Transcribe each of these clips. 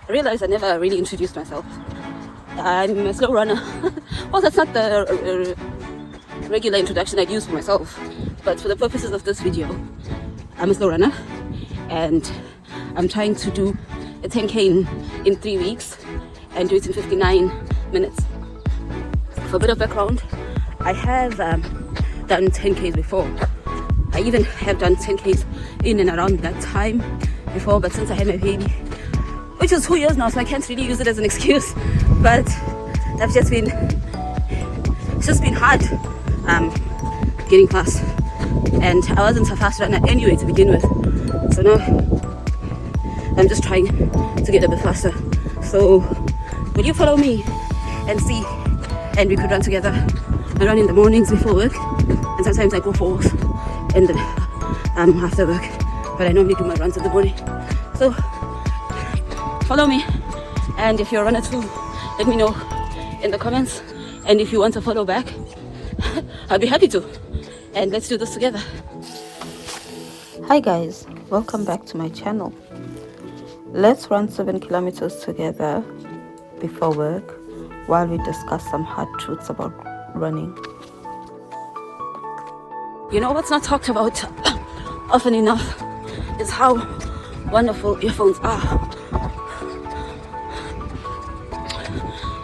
I realized I never really introduced myself. I'm a slow runner. Well, that's not the regular introduction I'd use for myself, but for the purposes of this video, I'm a slow runner, and I'm trying to do a 10K in 3 weeks and do it in 59 minutes. For a bit of background, I have done 10Ks before. I even have done 10Ks in and around that time before, but since I had my baby, which is 2 years now, so I can't really use it as an excuse, but it's just been hard getting fast, and I wasn't a fast runner anyway to begin with, so now I'm just trying to get a bit faster. So will you follow me and see, and we could run together. I run in the mornings before work, and sometimes I go for walks in the after work, but I normally do my runs in the morning. So follow me, and if you're a runner too, let me know in the comments, and if you want to follow back, I'll be happy to, and let's do this together. Hi guys, welcome back to my channel. Let's run 7 kilometers together before work while we discuss some hard truths about running. You know what's not talked about often enough is how wonderful earphones are.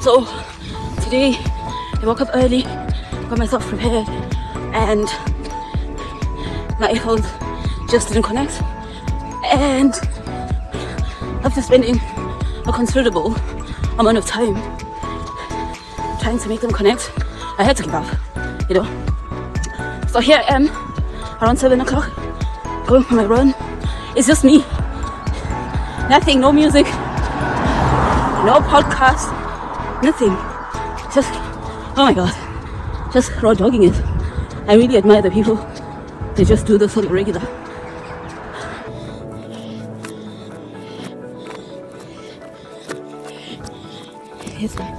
So today I woke up early, got myself prepared, and my earphones just didn't connect, and after spending a considerable amount of time trying to make them connect, I had to give up, you know. So here I am around 7 o'clock going for my run. It's just me, nothing, no music, no podcast, nothing, just, oh my god, just raw dogging it. I really admire the people that just do this on the regular. Here's my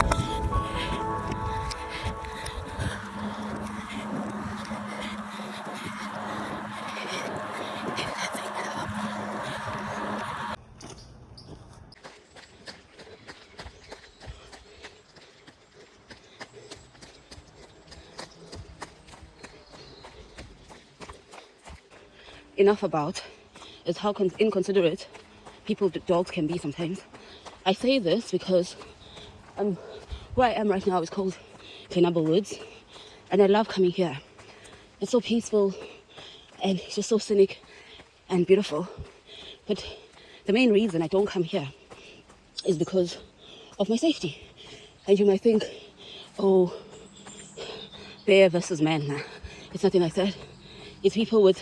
enough about is how inconsiderate people, dogs, can be sometimes. I say this because where I am right now is called Kenaba Woods, and I love coming here. It's so peaceful and it's just so scenic and beautiful. But the main reason I don't come here is because of my safety. And you might think, oh, bear versus man. Nah, it's nothing like that. It's people with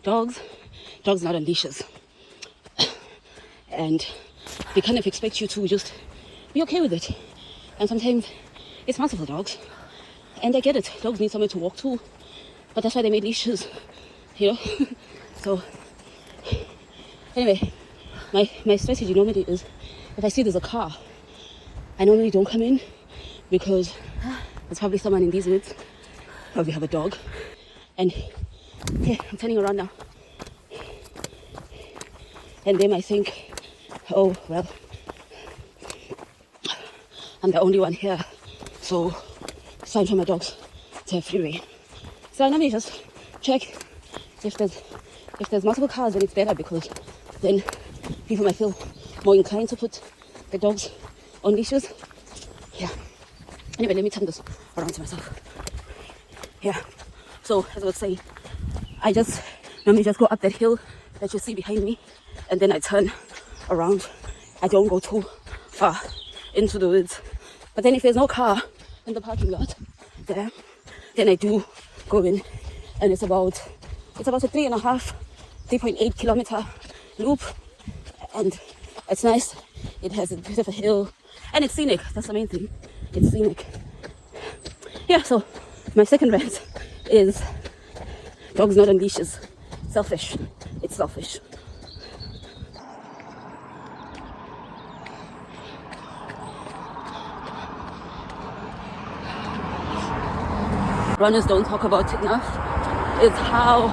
dogs not on leashes, and they kind of expect you to just be okay with it. And sometimes it's multiple dogs, and I get it, dogs need somewhere to walk to, but that's why they made leashes, you know. So anyway, my strategy normally is, if I see there's a car, I normally don't come in, because there's probably someone in these woods, probably have a dog. And yeah, I'm turning around now, and they might think, oh well, I'm the only one here, so it's time for my dogs to have free rein. So I normally just check if there's multiple cars, then it's better, because then people might feel more inclined to put the dogs on leashes. Yeah. Anyway, let me turn this around to myself. Yeah. So as I was saying, I just normally just go up that hill that you see behind me, and then I turn around. I don't go too far into the woods. But then if there's no car in the parking lot there, then I do go in, and it's about a 3.8 kilometer loop, and it's nice. It has a bit of a hill, and it's scenic. That's the main thing. It's scenic. Yeah, so my second rant is dogs not on leashes. Selfish. It's selfish. Runners don't talk about enough is how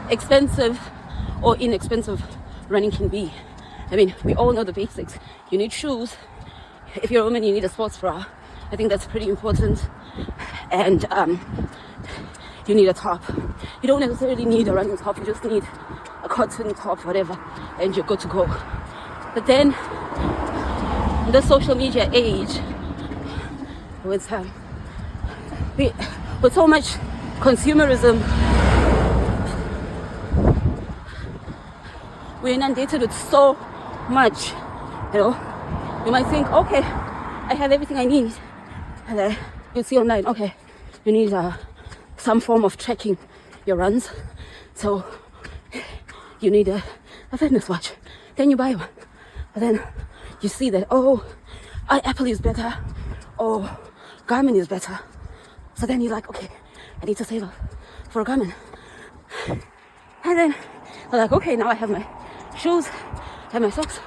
expensive or inexpensive running can be. I mean, we all know the basics. You need shoes. If you're a woman, you need a sports bra. I think that's pretty important. And you need a top. You don't necessarily need a running top. You just need a cotton top, whatever, and you're good to go. But then, in the social media age, with so much consumerism, we're inundated with so much, you know. You might think, okay, I have everything I need. And you see online, okay, you need some form of tracking your runs. So you need a fitness watch. Then you buy one. But then you see that, oh, Apple is better. Oh, Garmin is better. So then you're like, okay, I need to save up for a Garmin. And then you're like, okay, now I have my shoes, I have my socks,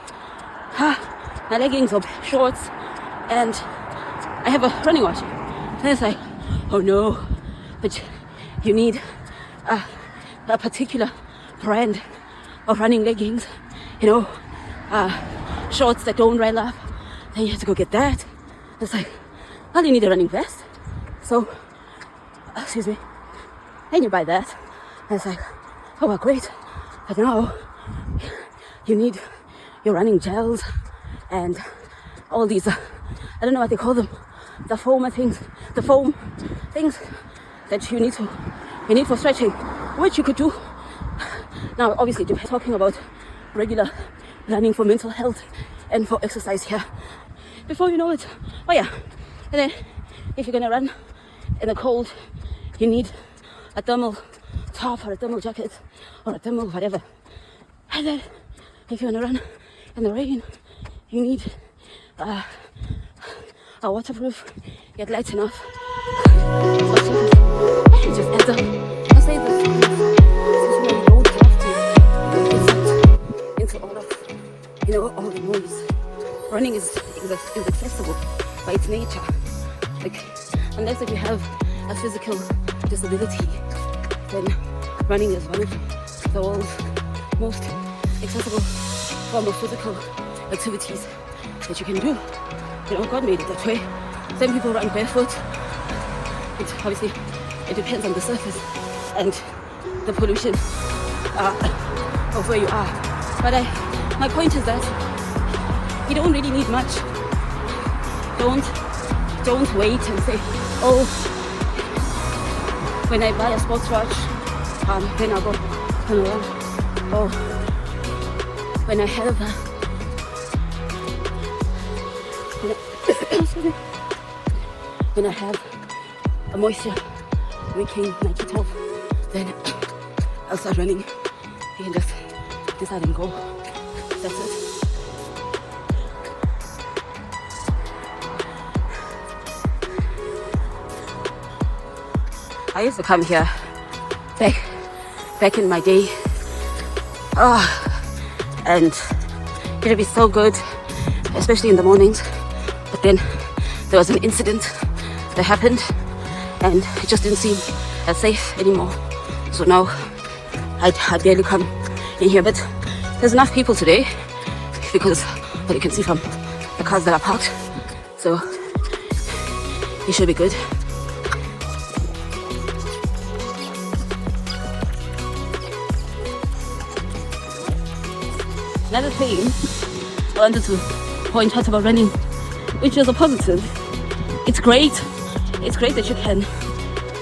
my leggings or shorts, and I have a running watch. And it's like, oh no, but you need a particular brand of running leggings, you know, shorts that don't rail up. Then you have to go get that. It's like, well, you need a running vest. So, excuse me. Then you buy that. And it's like, oh, well, great. But now you need your running gels and all these, I don't know what they call them, the foam things that you need for stretching, which you could do. Now, obviously, we're talking about regular running for mental health and for exercise here. Before you know it, oh yeah, and then if you're gonna run in the cold, you need a thermal top or a thermal jacket or a thermal whatever. And then if you wanna run in the rain, you need a waterproof yet light enough. So it just ends up. I say this is where you don't have to into all of all the noise. Running is accessible by its nature. Like, unless if you have a physical disability, then running is one of the world's most accessible form of physical activities that you can do. You know, God made it that way. Some people run barefoot. Obviously, it depends on the surface and the pollution of where you are. But my point is that you don't really need much. Don't wait and say, oh, when I buy a sports watch, then I'll go and run. Oh, when I have when I have a moisture wicking Nike top, then I'll start running. You can just decide and go. That's it. I used to come here back in my day, and it'd be so good, especially in the mornings. But then there was an incident that happened, and it just didn't seem as safe anymore. So now I barely come in here. But there's enough people today because, well, you can see from the cars that are parked. So it should be good. Another thing I wanted to point out about running, which is a positive. It's great that you can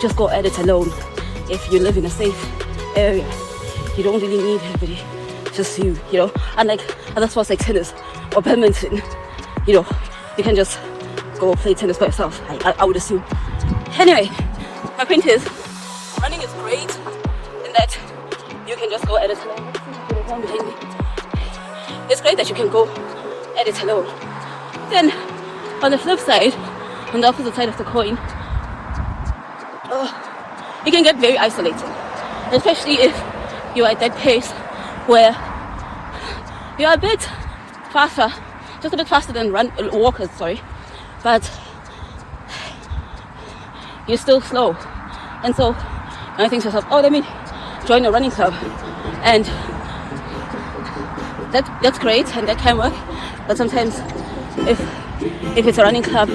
just go at it alone if you live in a safe area. You don't really need everybody, just you know. Unlike other sports like tennis or badminton, you know, you can just go play tennis by yourself, I would assume. Anyway, my point is, running is great in that you can just go at it alone. It's great that you can go at it alone. Then, on the flip side, on the opposite side of the coin, you can get very isolated, especially if you're at that pace where you're a bit faster, just a bit faster than walkers, but you're still slow. And so, I think to myself, oh, let me join a running club and that's great and that can work. But sometimes if it's a running club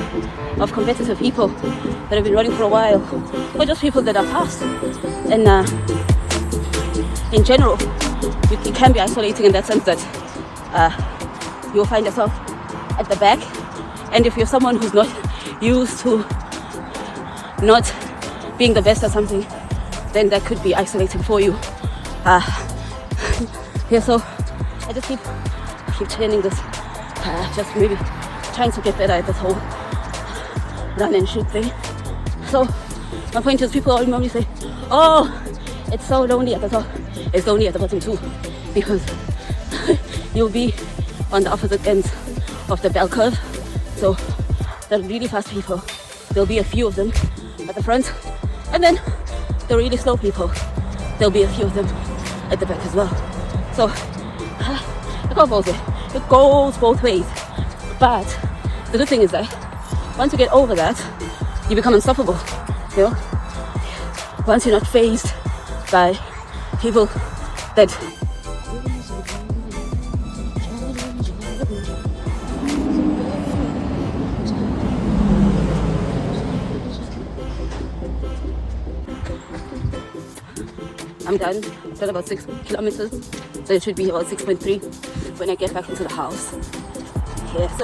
of competitive people that have been running for a while, or just people that are past, and in general, it can be isolating in that sense that you'll find yourself at the back, and if you're someone who's not used to not being the best at something, then that could be isolating for you. Yeah, so I just keep training this, just maybe trying to get better at this whole run and shoot thing. So my point is, people normally say, oh, it's so lonely at the top. It's lonely at the bottom too, because you'll be on the opposite ends of the bell curve. So the really fast people, there'll be a few of them at the front, and then the really slow people, there'll be a few of them at the back as well. So it goes both ways. But the good thing is that once you get over that, you become unstoppable. You know, once you're not fazed by people that I'm done. Done about 6 kilometers, so it should be about 6.3 when I get back into the house. Yeah. So